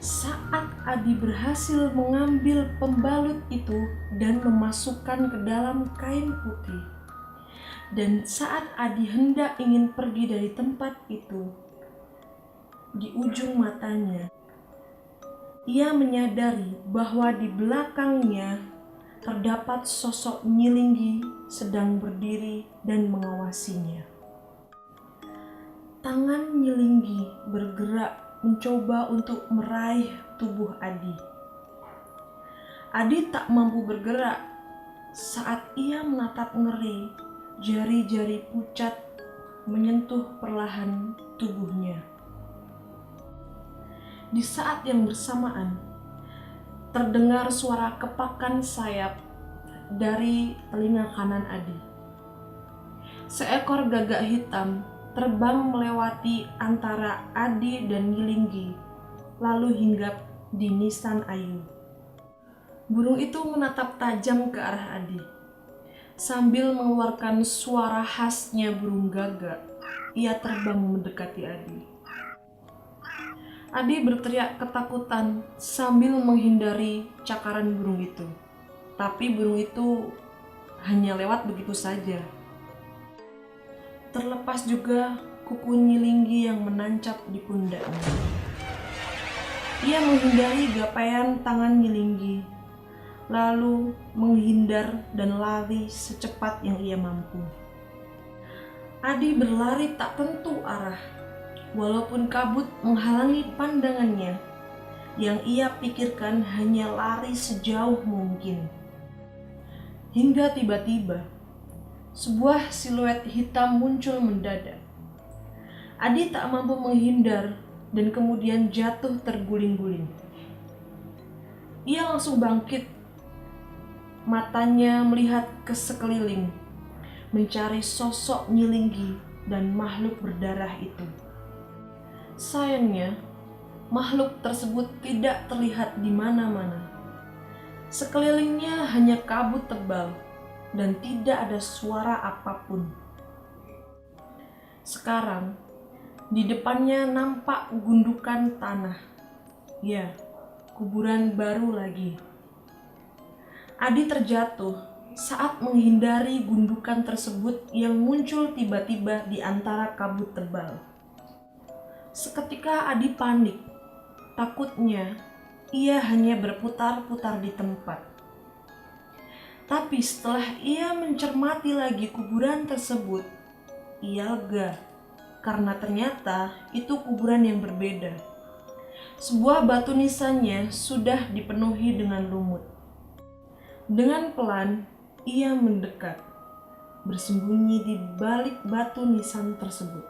Saat Adi berhasil mengambil pembalut itu dan memasukkan ke dalam kain putih, dan saat Adi hendak ingin pergi dari tempat itu, di ujung matanya, ia menyadari bahwa di belakangnya terdapat sosok Nyilinggi sedang berdiri dan mengawasinya. Tangan Nyilinggi bergerak mencoba untuk meraih tubuh Adi. Adi tak mampu bergerak saat ia menatap ngeri jari-jari pucat menyentuh perlahan tubuhnya. Di saat yang bersamaan, terdengar suara kepakan sayap dari telinga kanan Adi. Seekor gagak hitam terbang melewati antara Adi dan Nyilinggi, lalu hinggap di nisan Ayu. Burung itu menatap tajam ke arah Adi. Sambil mengeluarkan suara khasnya burung gagak, ia terbang mendekati Adi. Adi berteriak ketakutan sambil menghindari cakaran burung itu. Tapi burung itu hanya lewat begitu saja. Terlepas juga kuku Nyilinggi yang menancap di pundaknya. Ia menghindari gapaian tangan Nyilinggi, lalu menghindar dan lari secepat yang ia mampu. Adi berlari tak tentu arah, walaupun kabut menghalangi pandangannya. Yang ia pikirkan hanya lari sejauh mungkin. Hingga tiba-tiba, sebuah siluet hitam muncul mendadak. Adi tak mampu menghindar dan kemudian jatuh terguling-guling. Ia langsung bangkit, matanya melihat ke sekeliling, mencari sosok Nyilinggi dan makhluk berdarah itu. Sayangnya, makhluk tersebut tidak terlihat di mana-mana. Sekelilingnya hanya kabut tebal dan tidak ada suara apapun. Sekarang, di depannya nampak gundukan tanah. Ya, kuburan baru lagi. Adi terjatuh saat menghindari gundukan tersebut yang muncul tiba-tiba di antara kabut tebal. Seketika Adi panik. Takutnya, ia hanya berputar-putar di tempat. Tapi setelah ia mencermati lagi kuburan tersebut, ia lega karena ternyata itu kuburan yang berbeda. Sebuah batu nisannya sudah dipenuhi dengan lumut. Dengan pelan, ia mendekat, bersembunyi di balik batu nisan tersebut.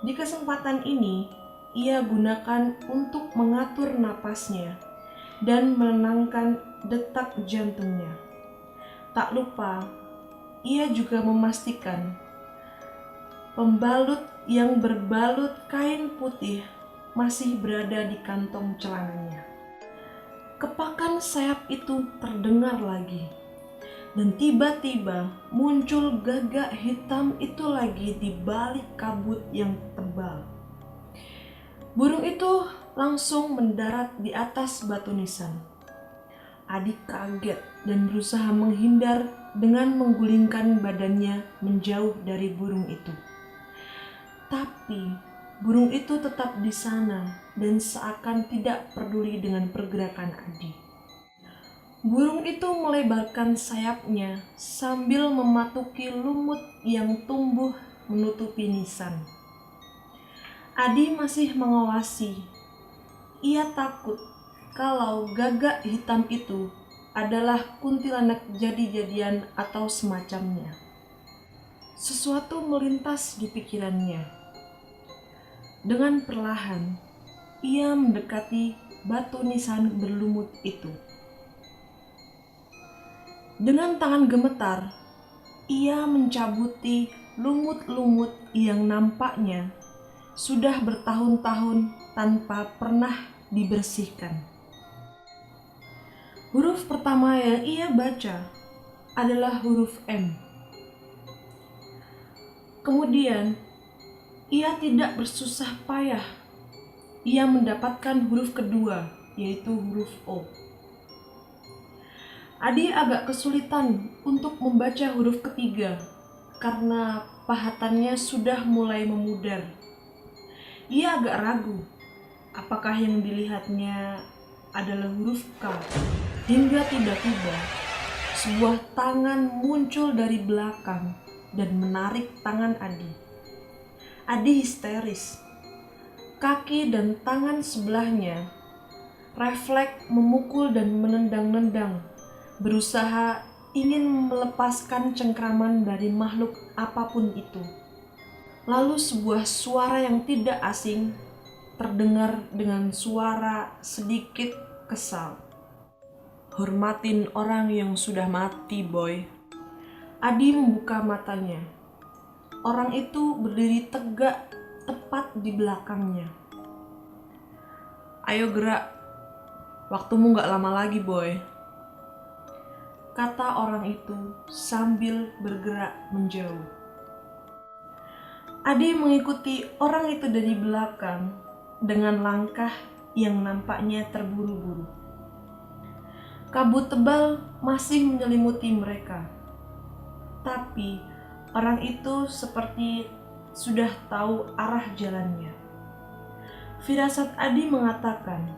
Di kesempatan ini, ia gunakan untuk mengatur napasnya dan menenangkan detak jantungnya. Tak lupa, ia juga memastikan pembalut yang berbalut kain putih masih berada di kantong celananya. Kepakan sayap itu terdengar lagi, dan tiba-tiba muncul gagak hitam itu lagi di balik kabut yang tebal. Burung itu langsung mendarat di atas batu nisan. Adi kaget dan berusaha menghindar dengan menggulingkan badannya menjauh dari burung itu. Tapi burung itu tetap di sana dan seakan tidak peduli dengan pergerakan Adi. Burung itu melebarkan sayapnya sambil mematuki lumut yang tumbuh menutupi nisan. Adi masih mengawasi. Ia takut kalau gagak hitam itu adalah kuntilanak jadi-jadian atau semacamnya. Sesuatu melintas di pikirannya. Dengan perlahan, ia mendekati batu nisan berlumut itu. Dengan tangan gemetar, ia mencabuti lumut-lumut yang nampaknya sudah bertahun-tahun tanpa pernah dibersihkan. Huruf pertama yang ia baca adalah huruf M. Kemudian, ia tidak bersusah payah. ia mendapatkan huruf kedua, yaitu huruf O. Adi agak kesulitan untuk membaca huruf ketiga karena pahatannya sudah mulai memudar. Ia agak ragu, apakah yang dilihatnya adalah huruf K, hingga tiba-tiba sebuah tangan muncul dari belakang dan menarik tangan Adi. Adi histeris. Kaki dan tangan sebelahnya refleks memukul dan menendang-nendang, berusaha ingin melepaskan cengkraman dari makhluk apapun itu. Lalu sebuah suara yang tidak asing terdengar dengan suara sedikit kesal. "Hormatin orang yang sudah mati, boy." Adi membuka matanya. Orang itu berdiri tegak tepat di belakangnya. "Ayo gerak, waktumu gak lama lagi, boy," kata orang itu sambil bergerak menjauh. Adi mengikuti orang itu dari belakang dengan langkah yang nampaknya terburu-buru. Kabut tebal masih menyelimuti mereka, tapi orang itu seperti sudah tahu arah jalannya. Firasat Adi mengatakan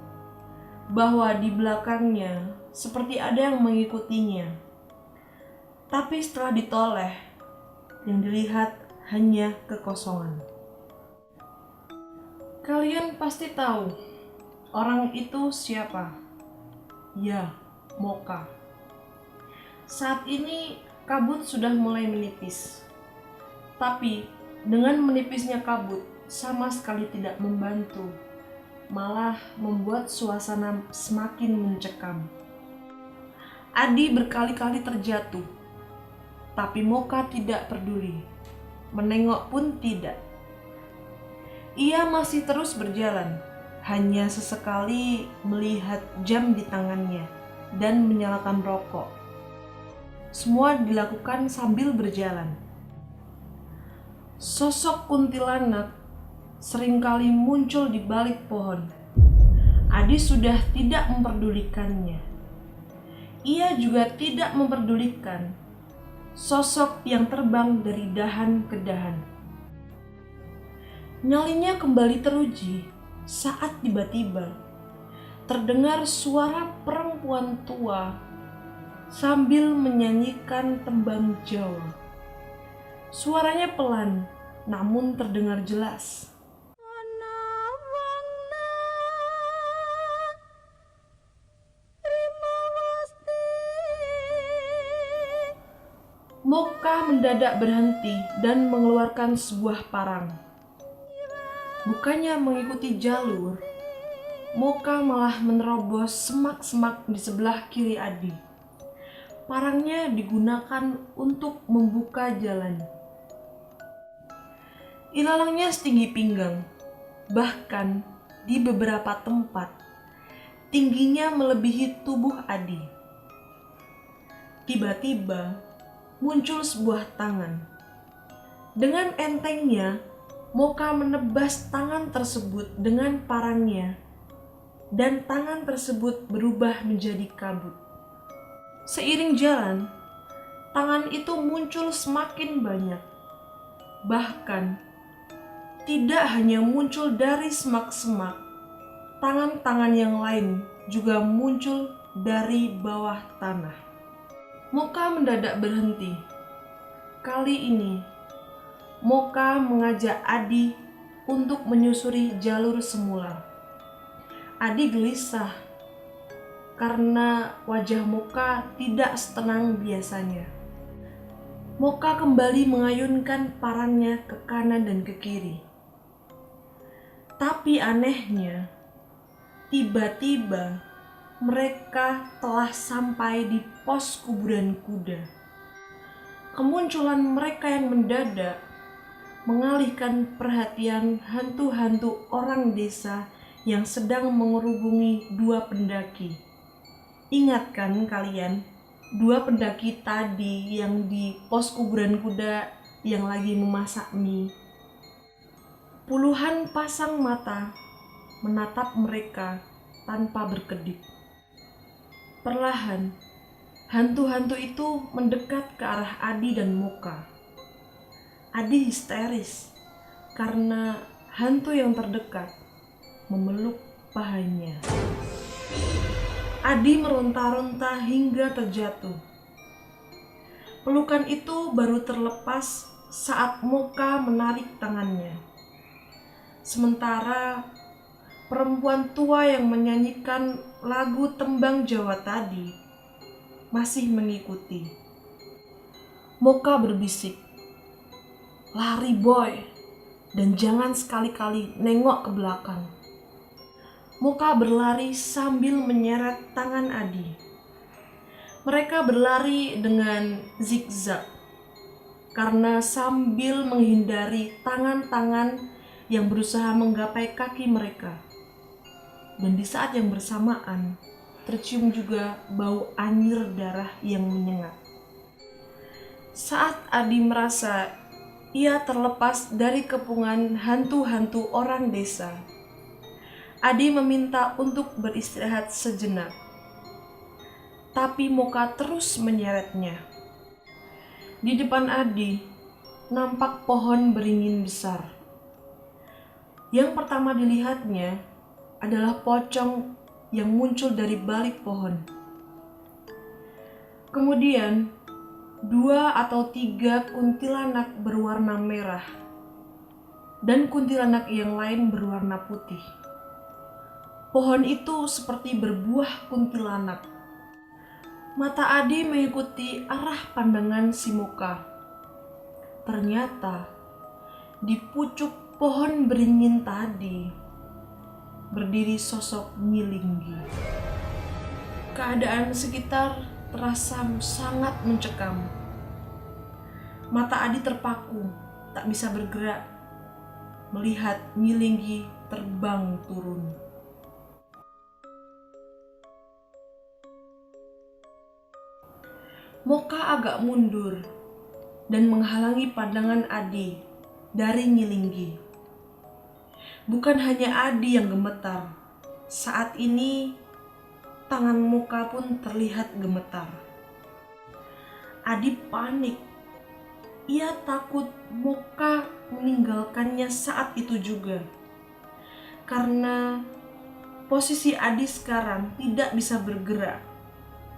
bahwa di belakangnya seperti ada yang mengikutinya. Tapi setelah ditoleh, yang dilihat hanya kekosongan. Kalian pasti tahu orang itu siapa? Ya, Moka. Saat ini kabut sudah mulai menipis. Tapi dengan menipisnya kabut sama sekali tidak membantu, malah membuat suasana semakin mencekam. Adi berkali-kali terjatuh, tapi Moka tidak peduli, menengok pun tidak. Ia masih terus berjalan, hanya sesekali melihat jam di tangannya dan menyalakan rokok. Semua dilakukan sambil berjalan. Sosok kuntilanak seringkali muncul di balik pohon. Adi sudah tidak memperdulikannya. Ia juga tidak memperdulikan sosok yang terbang dari dahan ke dahan. Nyalinya kembali teruji saat tiba-tiba terdengar suara perempuan tua sambil menyanyikan tembang Jawa. Suaranya pelan, namun terdengar jelas. Moka mendadak berhenti dan mengeluarkan sebuah parang. Bukannya mengikuti jalur, Moka malah menerobos semak-semak di sebelah kiri Adi. Parangnya digunakan untuk membuka jalan. Ilalangnya setinggi pinggang, bahkan di beberapa tempat tingginya melebihi tubuh Adi. Tiba-tiba muncul sebuah tangan. Dengan entengnya, Moka menebas tangan tersebut dengan parangnya, dan tangan tersebut berubah menjadi kabut. Seiring jalan, tangan itu muncul semakin banyak. Bahkan, tidak hanya muncul dari semak-semak, tangan-tangan yang lain juga muncul dari bawah tanah. Moka mendadak berhenti. Kali ini, Moka mengajak Adi untuk menyusuri jalur semula. Adi gelisah karena wajah Moka tidak setenang biasanya. Moka kembali mengayunkan parangnya ke kanan dan ke kiri. Tapi anehnya, tiba-tiba mereka telah sampai di pos kuburan kuda. Kemunculan mereka yang mendadak mengalihkan perhatian hantu-hantu orang desa yang sedang mengerubungi dua pendaki. Ingat kan kalian, dua pendaki tadi yang di pos kuburan kuda yang lagi memasak mie? Puluhan pasang mata menatap mereka tanpa berkedip. Perlahan, hantu-hantu itu mendekat ke arah Adi dan Moka. Adi histeris karena hantu yang terdekat memeluk pahanya. Adi meronta-ronta hingga terjatuh. Pelukan itu baru terlepas saat Moka menarik tangannya. Sementara perempuan tua yang menyanyikan lagu tembang Jawa tadi masih mengikuti. Moka berbisik, "Lari boy, dan jangan sekali-kali nengok ke belakang." Moka berlari sambil menyeret tangan Adi. Mereka berlari dengan zigzag karena sambil menghindari tangan-tangan yang berusaha menggapai kaki mereka. Dan di saat yang bersamaan, tercium juga bau anyir darah yang menyengat. Saat Adi merasa ia terlepas dari kepungan hantu-hantu orang desa, Adi meminta untuk beristirahat sejenak. Tapi Moka terus menyeretnya. Di depan Adi, nampak pohon beringin besar. Yang pertama dilihatnya adalah pocong yang muncul dari balik pohon. Kemudian, 2 atau 3 kuntilanak berwarna merah dan kuntilanak yang lain berwarna putih. Pohon itu seperti berbuah kuntilanak. Mata Adi mengikuti arah pandangan si Moka. Ternyata di pucuk pohon beringin tadi berdiri sosok Nyilinggi. Keadaan sekitar terasa sangat mencekam. Mata Adi terpaku, tak bisa bergerak, melihat Nyilinggi terbang turun. Moka agak mundur dan menghalangi pandangan Adi dari Nyilinggi. Bukan hanya Adi yang gemetar, saat ini tangan Moka pun terlihat gemetar. Adi panik. Ia takut Moka meninggalkannya saat itu juga. Karena posisi Adi sekarang tidak bisa bergerak.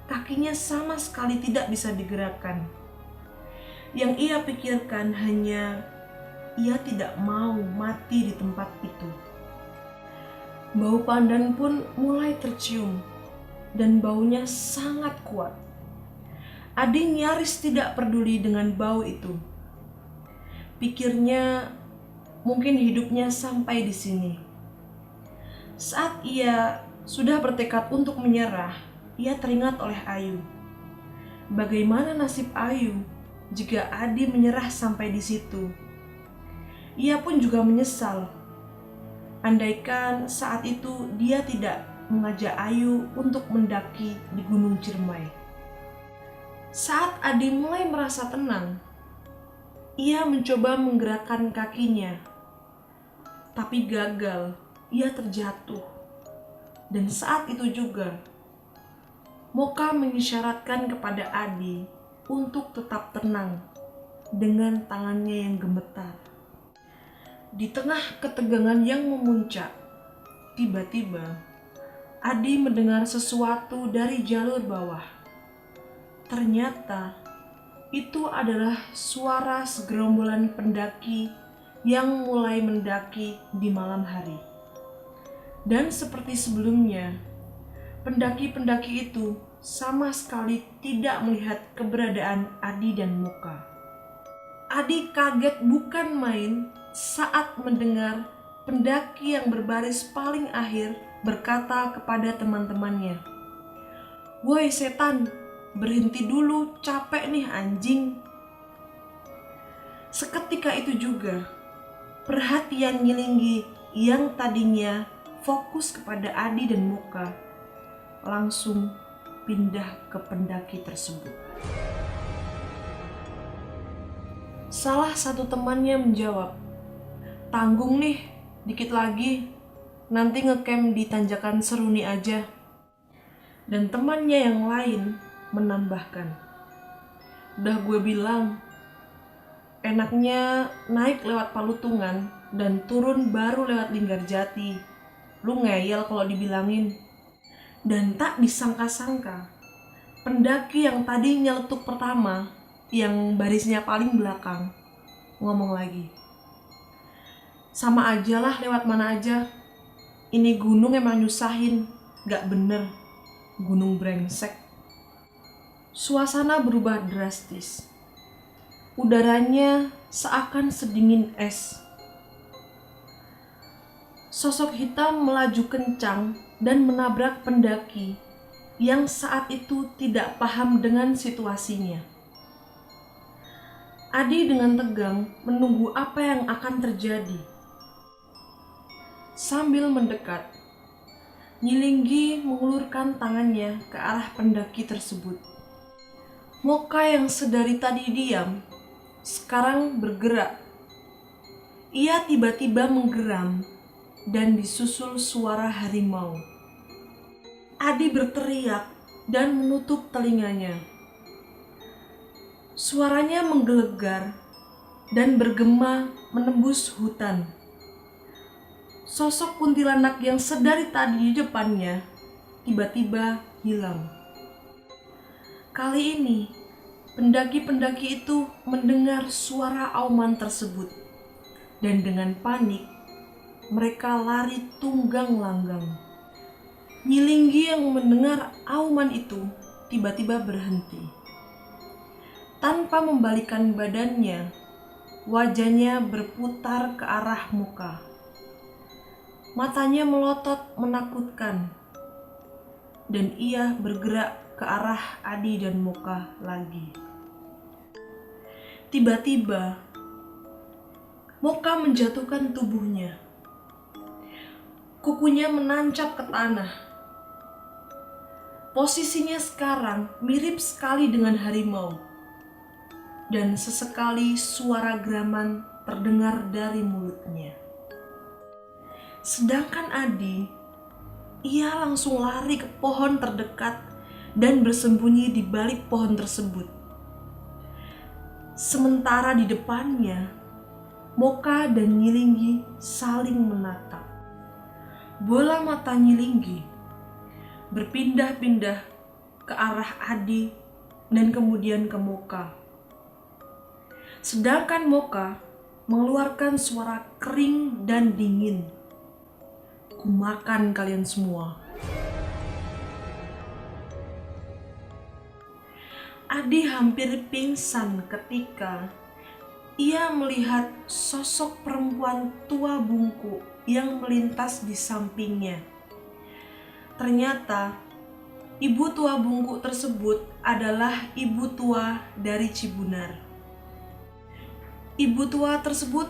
Kakinya sama sekali tidak bisa digerakkan. Yang ia pikirkan hanya ia tidak mau mati di tempat itu. Bau pandan pun mulai tercium dan baunya sangat kuat. Adi nyaris tidak peduli dengan bau itu. Pikirnya mungkin hidupnya sampai di sini. Saat ia sudah bertekad untuk menyerah, ia teringat oleh Ayu. Bagaimana nasib Ayu jika Adi menyerah sampai di situ? Ia pun juga menyesal. Andaikan saat itu dia tidak mengajak Ayu untuk mendaki di Gunung Ciremai. Saat Adi mulai merasa tenang, ia mencoba menggerakkan kakinya. Tapi gagal, ia terjatuh. Dan saat itu juga, Moka mengisyaratkan kepada Adi untuk tetap tenang dengan tangannya yang gemetar. Di tengah ketegangan yang memuncak, tiba-tiba Adi mendengar sesuatu dari jalur bawah. Ternyata itu adalah suara segerombolan pendaki yang mulai mendaki di malam hari. Dan seperti sebelumnya, pendaki-pendaki itu sama sekali tidak melihat keberadaan Adi dan Moka. Adi kaget bukan main saat mendengar pendaki yang berbaris paling akhir berkata kepada teman-temannya, "Woi setan, berhenti dulu, capek nih anjing." Seketika itu juga, perhatian Nyilinggi yang tadinya fokus kepada Adi dan Moka langsung pindah ke pendaki tersebut. Salah satu temannya menjawab, "Tanggung nih, dikit lagi." nanti ngecamp di Tanjakan Seruni aja. Dan temannya yang lain menambahkan, udah gue bilang, enaknya naik lewat Palutungan dan turun baru lewat Linggarjati. Lu ngeyel kalau dibilangin. Dan tak disangka-sangka, pendaki yang tadi nyeletuk pertama, yang barisnya paling belakang, ngomong lagi, sama aja lah lewat mana aja. Ini gunung emang nyusahin, gak bener. Gunung brengsek. Suasana berubah drastis. Udaranya seakan sedingin es. Sosok hitam melaju kencang dan menabrak pendaki yang saat itu tidak paham dengan situasinya. Adi dengan tegang menunggu apa yang akan terjadi. Sambil mendekat, Nyilinggi mengulurkan tangannya ke arah pendaki tersebut. Moka yang sedari tadi diam, sekarang bergerak. Ia tiba-tiba menggeram dan disusul suara harimau. Adi berteriak dan menutup telinganya. Suaranya menggelegar dan bergema menembus hutan. Sosok kuntilanak yang sedari tadi di depannya tiba-tiba hilang. Kali ini, pendaki-pendaki itu mendengar suara auman tersebut. Dan dengan panik, mereka lari tunggang langgang. Nyilinggi yang mendengar auman itu tiba-tiba berhenti. Tanpa membalikkan badannya, wajahnya berputar ke arah Moka. Matanya melotot menakutkan, dan ia bergerak ke arah Adi dan Moka lagi. Tiba-tiba, Moka menjatuhkan tubuhnya. Kukunya menancap ke tanah. Posisinya sekarang mirip sekali dengan harimau, dan sesekali suara geraman terdengar dari mulutnya. Sedangkan Adi, ia langsung lari ke pohon terdekat dan bersembunyi di balik pohon tersebut. Sementara di depannya, Moka dan Nyilinggi saling menatap. Bola mata Nyilinggi berpindah-pindah ke arah Adi dan kemudian ke Moka. Sedangkan Moka mengeluarkan suara kering dan dingin. Kumakan kalian semua. Adi hampir pingsan ketika ia melihat sosok perempuan tua bungkuk yang melintas di sampingnya. Ternyata ibu tua bungkuk tersebut adalah ibu tua dari Cibunar. Ibu tua tersebut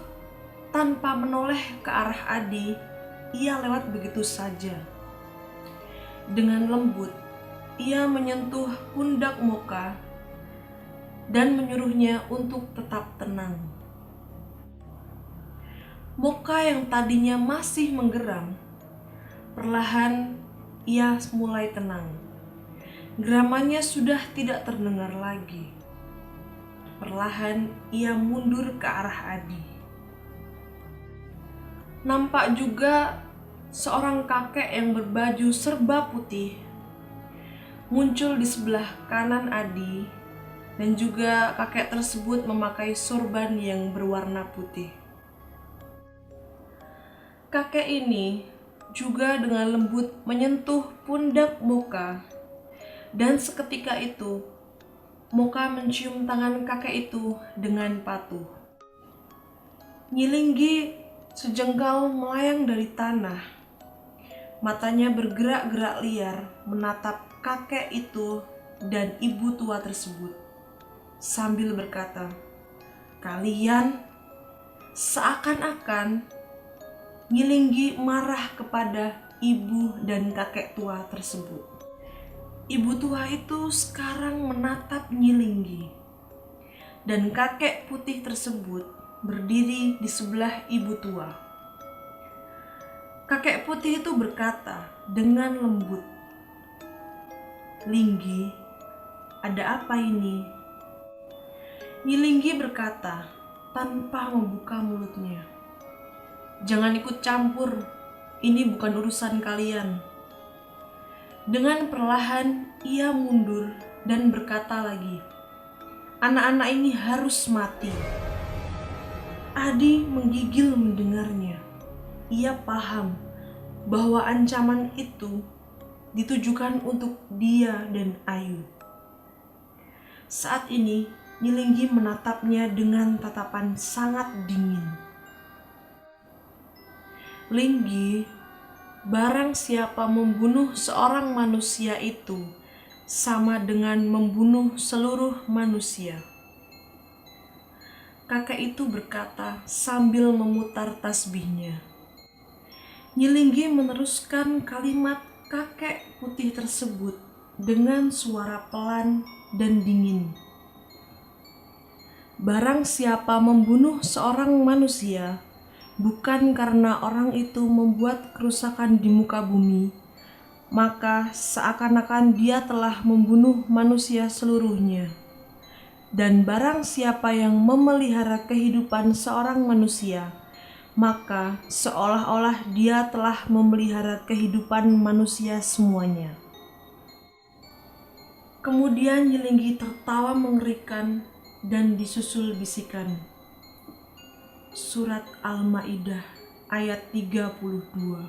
tanpa menoleh ke arah Adi, ia lewat begitu saja. Dengan lembut, ia menyentuh pundak Moka dan menyuruhnya untuk tetap tenang. Moka yang tadinya masih menggeram, perlahan ia mulai tenang. Geramannya sudah tidak terdengar lagi. Perlahan ia mundur ke arah Adi. Nampak juga seorang kakek yang berbaju serba putih muncul di sebelah kanan Adi, dan juga kakek tersebut memakai sorban yang berwarna putih. Kakek ini juga dengan lembut menyentuh pundak Moka, dan seketika itu Moka mencium tangan kakek itu dengan patuh. Nyilinggi sejengkal melayang dari tanah. Matanya bergerak-gerak liar menatap kakek itu dan ibu tua tersebut sambil berkata, "Kalian," seakan-akan Nyilinggi marah kepada ibu dan kakek tua tersebut. Ibu tua itu sekarang menatap Nyilinggi, dan kakek putih tersebut berdiri di sebelah ibu tua. Kakek putih itu berkata dengan lembut, "Linggi, ada apa ini?" Nyilinggi berkata tanpa membuka mulutnya, "Jangan ikut campur, ini bukan urusan kalian." Dengan perlahan ia mundur dan berkata lagi, "Anak-anak ini harus mati." Adi menggigil mendengarnya. Ia paham bahwa ancaman itu ditujukan untuk dia dan Ayu. Saat ini Nyilinggi menatapnya dengan tatapan sangat dingin. "Linggi, barang siapa membunuh seorang manusia itu sama dengan membunuh seluruh manusia." Kakek itu berkata sambil memutar tasbihnya. Nyilinggi meneruskan kalimat kakek putih tersebut dengan suara pelan dan dingin. "Barang siapa membunuh seorang manusia, bukan karena orang itu membuat kerusakan di muka bumi, maka seakan-akan dia telah membunuh manusia seluruhnya. Dan barang siapa yang memelihara kehidupan seorang manusia, maka seolah-olah dia telah memelihara kehidupan manusia semuanya." Kemudian Nyilinggi tertawa mengerikan dan disusul bisikan. Surat Al-Maidah ayat 32.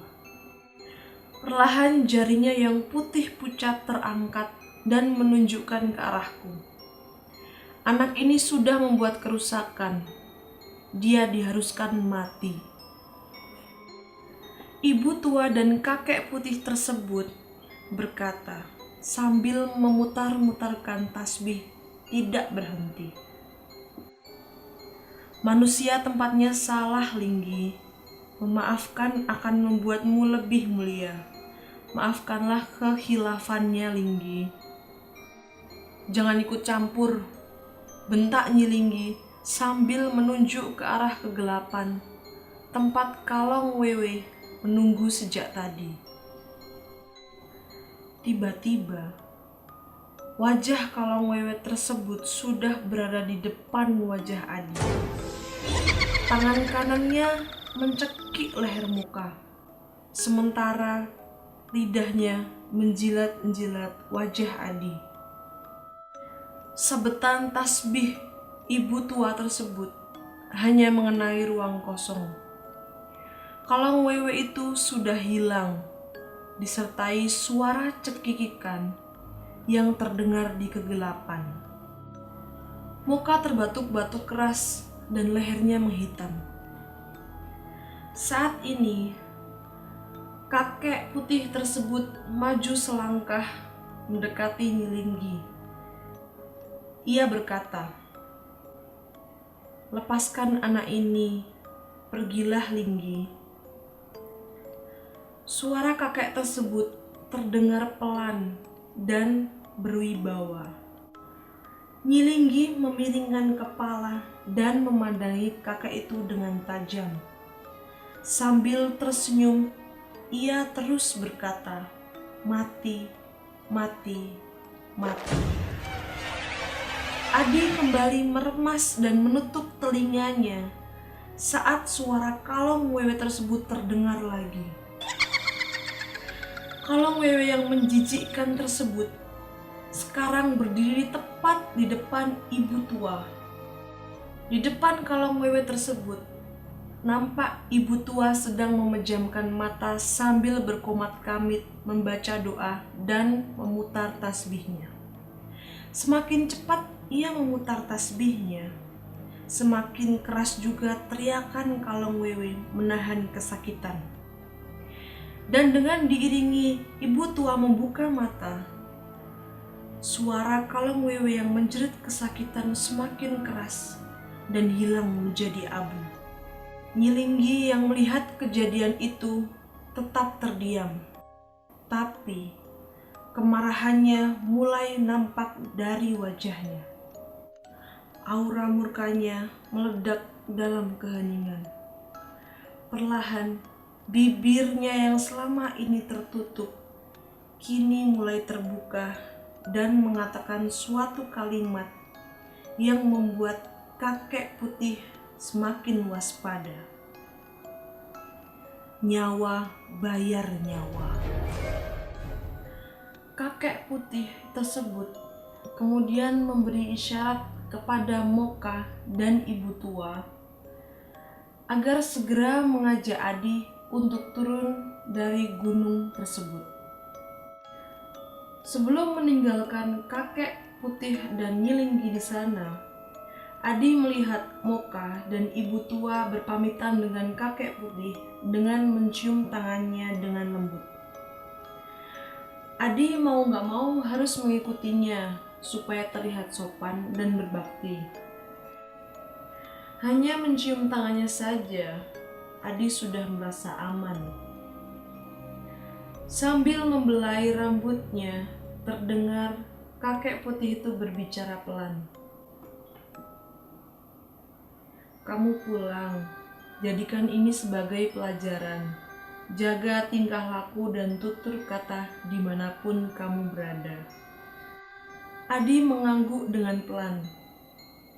Perlahan jarinya yang putih pucat terangkat dan menunjukkan ke arahku. "Anak ini sudah membuat kerusakan. Dia diharuskan mati." Ibu tua dan kakek putih tersebut berkata sambil memutar-mutarkan tasbih tidak berhenti, "Manusia tempatnya salah, Linggi. Memaafkan akan membuatmu lebih mulia. Maafkanlah kehilafannya, Linggi." "Jangan ikut campur," bentak Nyilinggi sambil menunjuk ke arah kegelapan, tempat Kalong Wewe menunggu sejak tadi. Tiba-tiba, wajah Kalong Wewe tersebut sudah berada di depan wajah Adi. Tangan kanannya mencekik leher muka, sementara lidahnya menjilat-jilat wajah Adi. Sabetan tasbih ibu tua tersebut hanya mengenai ruang kosong. Kalong Wewe itu sudah hilang, disertai suara cekikikan yang terdengar di kegelapan. Muka terbatuk-batuk keras dan lehernya menghitam. Saat ini, kakek putih tersebut maju selangkah mendekati Nyilinggi. Ia berkata, "Lepaskan anak ini, pergilah, Linggi." Suara kakek tersebut terdengar pelan dan berwibawa. Nyilinggi memiringkan kepala dan memandangi kakek itu dengan tajam. Sambil tersenyum, ia terus berkata, "Mati, mati, mati." Adi kembali meremas dan menutup telinganya saat suara Kalong Wewe tersebut terdengar lagi. Kalong Wewe yang menjijikkan tersebut sekarang berdiri tepat di depan ibu tua. Di depan Kalong Wewe tersebut, nampak ibu tua sedang memejamkan mata sambil berkomat kamit membaca doa dan memutar tasbihnya. Semakin cepat ia memutar tasbihnya, semakin keras juga teriakan Kalong Wewe menahan kesakitan. Dan dengan diiringi ibu tua membuka mata, suara Kalong Wewe yang menjerit kesakitan semakin keras dan hilang menjadi abu. Nyilinggi yang melihat kejadian itu tetap terdiam, tapi kemarahannya mulai nampak dari wajahnya. Aura murkanya meledak dalam keheningan. Perlahan Bibirnya yang selama ini tertutup kini mulai terbuka dan mengatakan suatu kalimat yang membuat kakek putih semakin waspada. Nyawa bayar nyawa. Kakek putih tersebut kemudian memberi isyarat kepada Moka dan ibu tua agar segera mengajak Adi untuk turun dari gunung tersebut. Sebelum meninggalkan kakek putih dan Nyilinggi di sana, Adi melihat Moka dan ibu tua berpamitan dengan kakek putih dengan mencium tangannya dengan lembut. Adi mau gak mau harus mengikutinya supaya terlihat sopan dan berbakti. Hanya mencium tangannya saja, Adi sudah merasa aman. Sambil membelai rambutnya, terdengar kakek putih itu berbicara pelan. Kamu pulang, jadikan ini sebagai pelajaran. Jaga tingkah laku dan tutur kata dimanapun kamu berada. Adi mengangguk dengan pelan.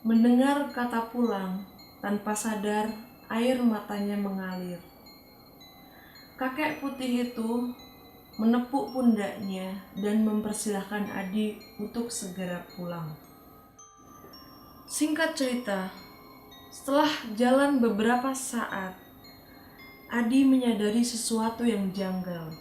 Mendengar kata pulang, tanpa sadar air matanya mengalir. Kakek putih itu menepuk pundaknya dan mempersilahkan Adi untuk segera pulang. Singkat cerita, setelah jalan beberapa saat, Adi menyadari sesuatu yang janggal.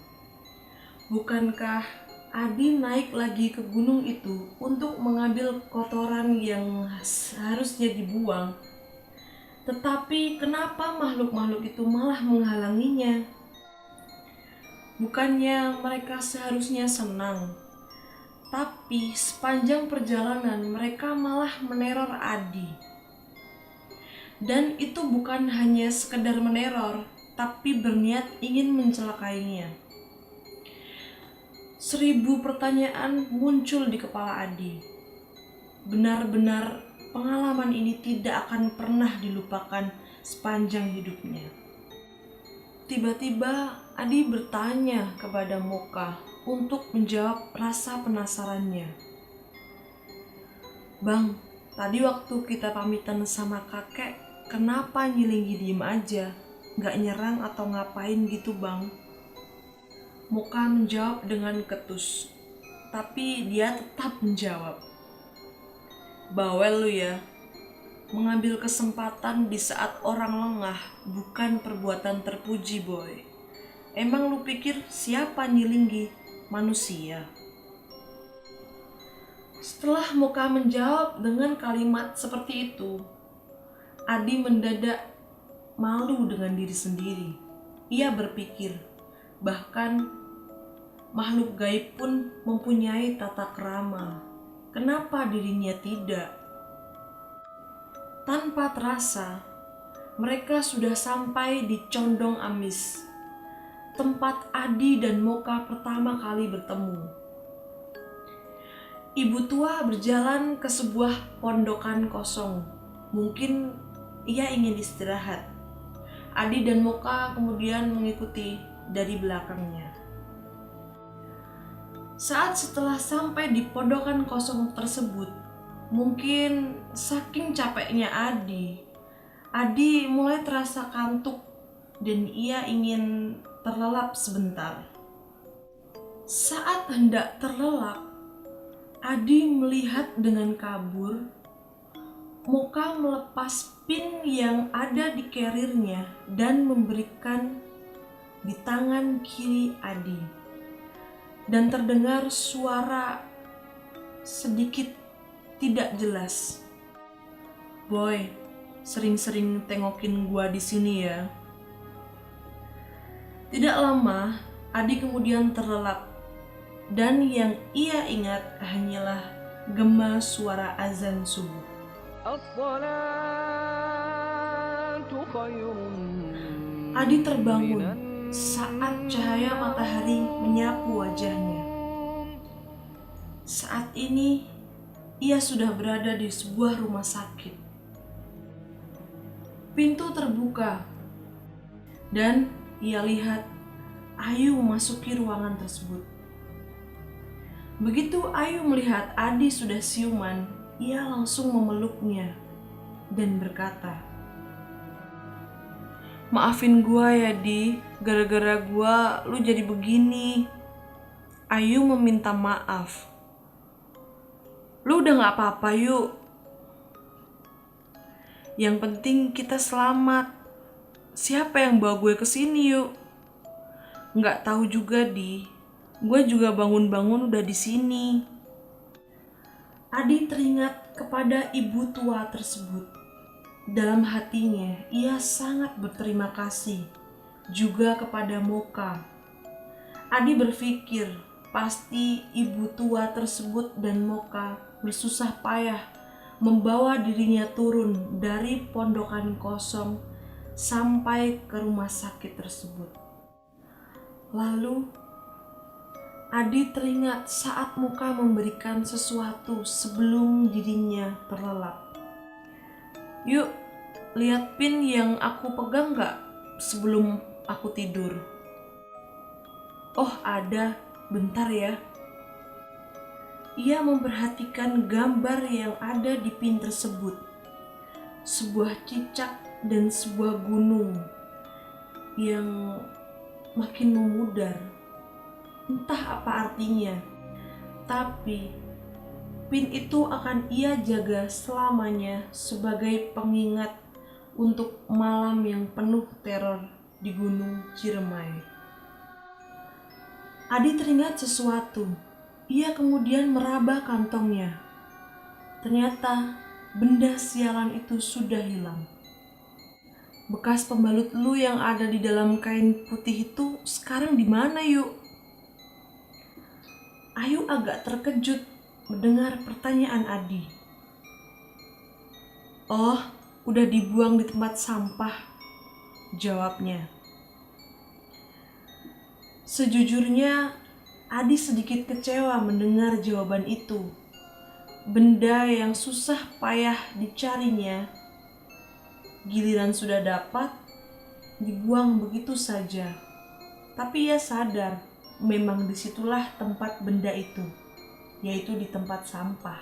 Bukankah Adi naik lagi ke gunung itu untuk mengambil kotoran yang seharusnya dibuang? Tetapi kenapa makhluk-makhluk itu malah menghalanginya? Bukannya mereka seharusnya senang, tapi sepanjang perjalanan mereka malah meneror Adi. Dan itu bukan hanya sekedar meneror, tapi berniat ingin mencelakainya. 1000 pertanyaan muncul di kepala Adi. Benar-benar pengalaman ini tidak akan pernah dilupakan sepanjang hidupnya. Tiba-tiba Adi bertanya kepada Moka untuk menjawab rasa penasarannya. Bang, tadi waktu kita pamitan sama kakek, kenapa Nyilinggi diem aja? Gak nyerang atau ngapain gitu bang? Moka menjawab dengan ketus, tapi dia tetap menjawab. Bawel lu ya, mengambil kesempatan di saat orang lengah bukan perbuatan terpuji boy. Emang lu pikir siapa Nyilinggi? Manusia. Setelah Moka menjawab dengan kalimat seperti itu, Adi mendadak malu dengan diri sendiri. Ia berpikir, bahkan makhluk gaib pun mempunyai tata krama. Kenapa dirinya tidak? Tanpa terasa, mereka sudah sampai di Condong Amis, tempat Adi dan Moka pertama kali bertemu. Ibu tua berjalan ke sebuah pondokan kosong. Mungkin ia ingin istirahat. Adi dan Moka kemudian mengikuti dari belakangnya. Saat setelah sampai di pondokan kosong tersebut, mungkin saking capeknya Adi mulai terasa kantuk dan ia ingin terlelap sebentar. Saat hendak terlelap, Adi melihat dengan kabur Moka melepas pin yang ada di carrier-nya dan memberikan di tangan kiri Adi. Dan terdengar suara sedikit tidak jelas. Boy, sering-sering tengokin gua di sini ya. Tidak lama, Adi kemudian terlelap. Dan yang ia ingat hanyalah gema suara azan subuh. Adi terbangun saat cahaya matahari menyapu wajahnya. Saat ini, ia sudah berada di sebuah rumah sakit. Pintu terbuka, dan ia lihat Ayu memasuki ruangan tersebut. Begitu Ayu melihat Adi sudah siuman, ia langsung memeluknya dan berkata, "Maafin gua ya Di, gara-gara gua lu jadi begini." Ayu meminta maaf. "Lu udah gak apa-apa yuk. Yang penting kita selamat. Siapa yang bawa gue kesini yuk?" "Nggak tahu juga Di. Gue juga bangun-bangun udah di sini." Adi teringat kepada ibu tua tersebut. Dalam hatinya, ia sangat berterima kasih juga kepada Moka. Adi berpikir pasti ibu tua tersebut dan Moka bersusah payah membawa dirinya turun dari pondokan kosong sampai ke rumah sakit tersebut. Lalu Adi teringat saat Moka memberikan sesuatu sebelum dirinya terlelap. "Yuk, lihat pin yang aku pegang gak sebelum aku tidur?" "Oh ada, bentar ya." Ia memperhatikan gambar yang ada di pin tersebut. Sebuah cicak dan sebuah gunung yang makin memudar. Entah apa artinya, tapi pin itu akan ia jaga selamanya sebagai pengingat untuk malam yang penuh teror di Gunung Ciremai. Adi teringat sesuatu. Ia kemudian meraba kantongnya. Ternyata benda sialan itu sudah hilang. "Bekas pembalut lu yang ada di dalam kain putih itu sekarang di mana yuk?" Ayu agak terkejut mendengar pertanyaan Adi. "Oh, udah dibuang di tempat sampah," jawabnya. Sejujurnya, Adi sedikit kecewa mendengar jawaban itu. Benda yang susah payah dicarinya, giliran sudah dapat, dibuang begitu saja. Tapi ia sadar, memang disitulah tempat benda itu, yaitu di tempat sampah.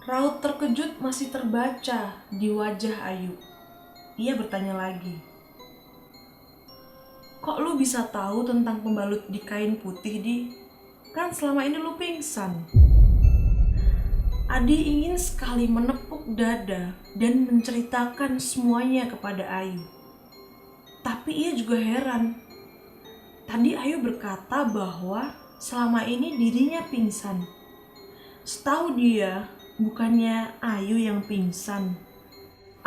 Raut terkejut masih terbaca di wajah Ayu. Ia bertanya lagi, "Kok lu bisa tahu tentang pembalut di kain putih, Di? Kan selama ini lu pingsan." Adi ingin sekali menepuk dada dan menceritakan semuanya kepada Ayu. Tapi ia juga heran. Tadi Ayu berkata bahwa selama ini dirinya pingsan. Setahu dia, bukannya Ayu yang pingsan.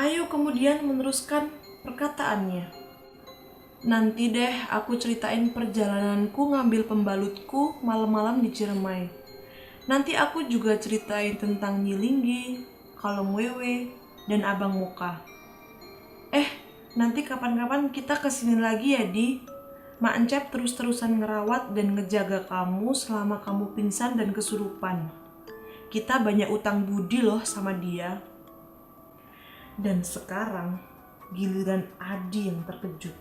Ayu kemudian meneruskan perkataannya. "Nanti deh aku ceritain perjalananku ngambil pembalutku malam-malam di Ciremai. Nanti aku juga ceritain tentang Nyilinggi, Kalong Wewe, dan Abang Moka. Nanti kapan-kapan kita kesini lagi ya Di. Mak Encep terus-terusan ngerawat dan ngejaga kamu selama kamu pingsan dan kesurupan. Kita banyak utang budi loh sama dia." Dan sekarang giliran Adi yang terkejut.